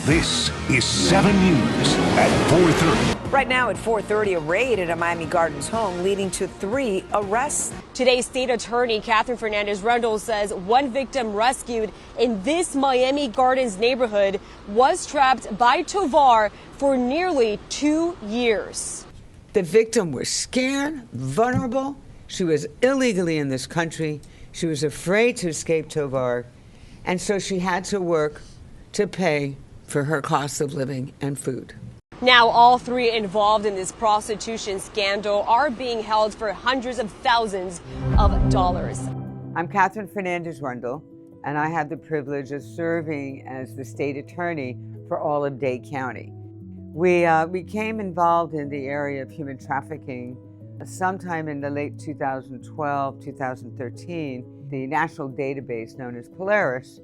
This is 7 News at 4:30. Right now at 4:30, a raid at a Miami Gardens home leading to 3 arrests. Today's state attorney, Catherine Fernandez-Rundle, says one victim rescued in this Miami Gardens neighborhood was trapped by Tovar for nearly 2 years. The victim was scared, vulnerable. She was illegally in this country. She was afraid to escape Tovar, and so she had to work to pay for her cost of living and food. Now, all 3 involved in this prostitution scandal are being held for hundreds of thousands of dollars. I'm Catherine Fernandez-Rundle, and I have the privilege of serving as the state attorney for all of Dade County. We became involved in the area of human trafficking sometime in the late 2012, 2013. The national database known as Polaris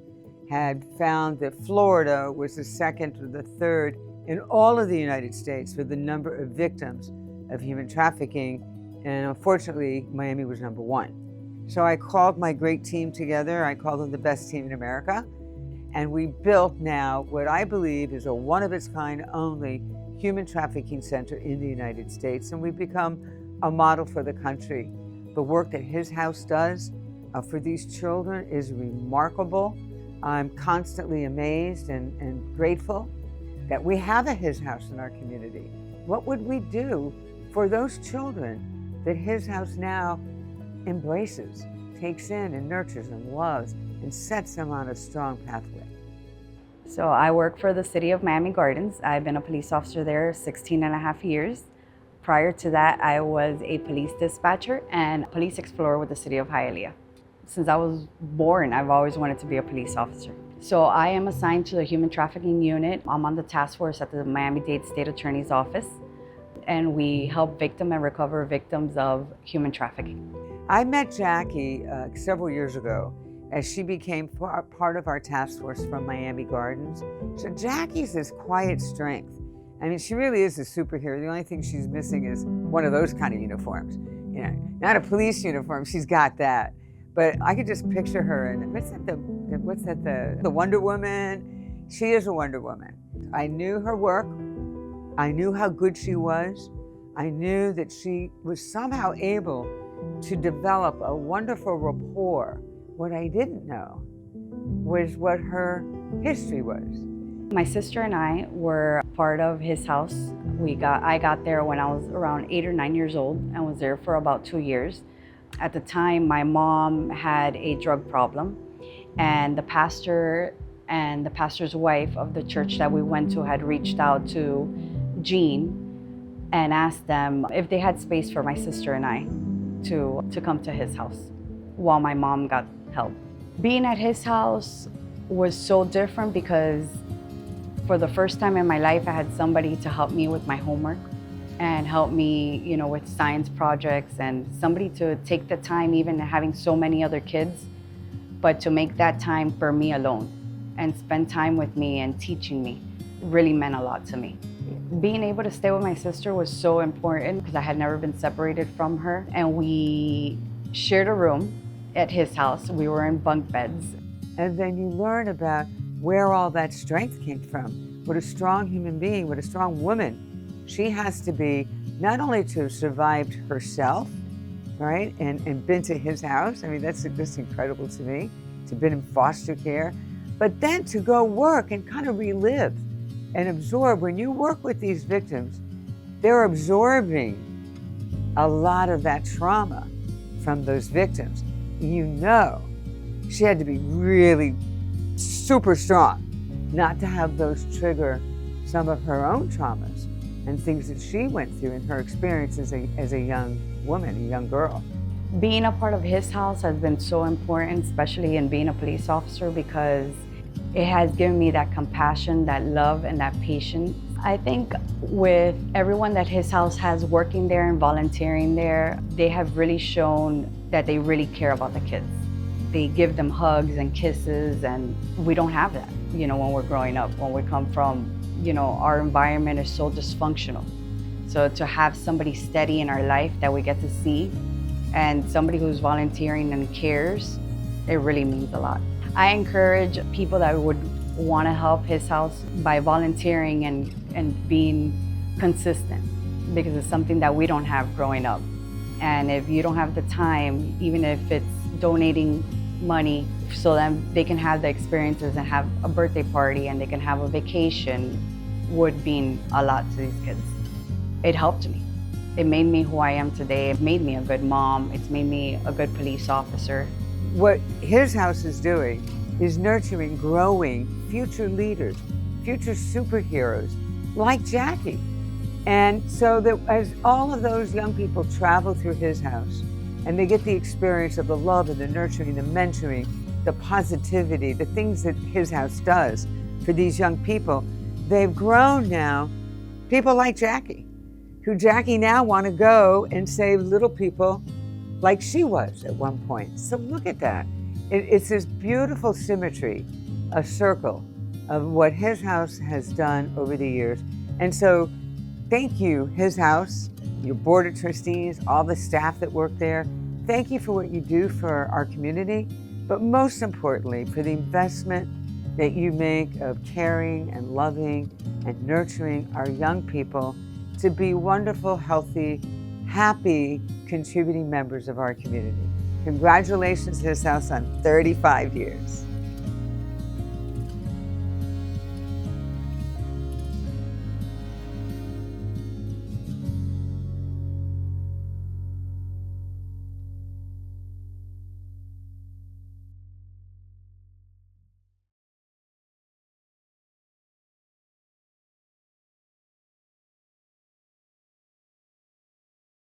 had found that Florida was the second or the third in all of the United States for the number of victims of human trafficking, and unfortunately, Miami was number 1. So I called my great team together. I called them the best team in America, and we built now what I believe is a one-of-its-kind only human trafficking center in the United States, and we've become a model for the country. The work that his house does for these children is remarkable. I'm constantly amazed and grateful that we have a His House in our community. What would we do for those children that His House now embraces, takes in and nurtures and loves and sets them on a strong pathway? So I work for the city of Miami Gardens. I've been a police officer there 16 and a half years. Prior to that, I was a police dispatcher and police explorer with the city of Hialeah. Since I was born, I've always wanted to be a police officer. So I am assigned to the human trafficking unit. I'm on the task force at the Miami-Dade State Attorney's Office, and we help victim and recover victims of human trafficking. I met Jackie several years ago as she became part of our task force from Miami Gardens. So Jackie's this quiet strength. I mean, she really is a superhero. The only thing she's missing is one of those kind of uniforms. You know, not a police uniform, she's got that. But I could just picture her, and the Wonder Woman? She is a Wonder Woman. I knew her work. I knew how good she was. I knew that she was somehow able to develop a wonderful rapport. What I didn't know was what her history was. My sister and I were part of his house. I got there when I was around 8 or 9 years old and was there for about 2 years. At the time, my mom had a drug problem, and the pastor and the pastor's wife of the church that we went to had reached out to Gene and asked them if they had space for my sister and I to come to his house while my mom got help. Being at his house was so different because for the first time in my life, I had somebody to help me with my homework and help me, with science projects, and somebody to take the time, even having so many other kids, but to make that time for me alone and spend time with me and teaching me really meant a lot to me. Being able to stay with my sister was so important because I had never been separated from her, and we shared a room at his house. We were in bunk beds. And then you learn about where all that strength came from, what a strong human being, what a strong woman she has to be, not only to have survived herself, right, and been to his house. I mean, that's just incredible to me, to been in foster care, but then to go work and kind of relive and absorb. When you work with these victims, they're absorbing a lot of that trauma from those victims. She had to be really super strong not to have those trigger some of her own traumas and things that she went through in her experience as a young woman, a young girl. Being a part of his house has been so important, especially in being a police officer, because it has given me that compassion, that love, and that patience. I think with everyone that his house has working there and volunteering there, they have really shown that they really care about the kids. They give them hugs and kisses, and we don't have that, when we're growing up, when we come from, our environment is so dysfunctional. So to have somebody steady in our life that we get to see, and somebody who's volunteering and cares, it really means a lot. I encourage people that would want to help His House by volunteering and being consistent, because it's something that we don't have growing up. And if you don't have the time, even if it's donating money so that they can have the experiences and have a birthday party and they can have a vacation, would mean a lot to these kids. It helped me. It made me who I am today. It made me a good mom. It's made me a good police officer. What His House is doing is nurturing, growing future leaders, future superheroes like Jackie. And so that as all of those young people travel through His House and they get the experience of the love and the nurturing, the mentoring, the positivity, the things that His House does for these young people, they've grown now, people like Jackie, who Jackie now want to go and save little people like she was at one point. So look at that. It's this beautiful symmetry, a circle of what His House has done over the years. And so thank you, His House, your board of trustees, all the staff that work there. Thank you for what you do for our community, but most importantly, for the investment that you make of caring and loving and nurturing our young people to be wonderful, healthy, happy, contributing members of our community. Congratulations, His House, on 35 years.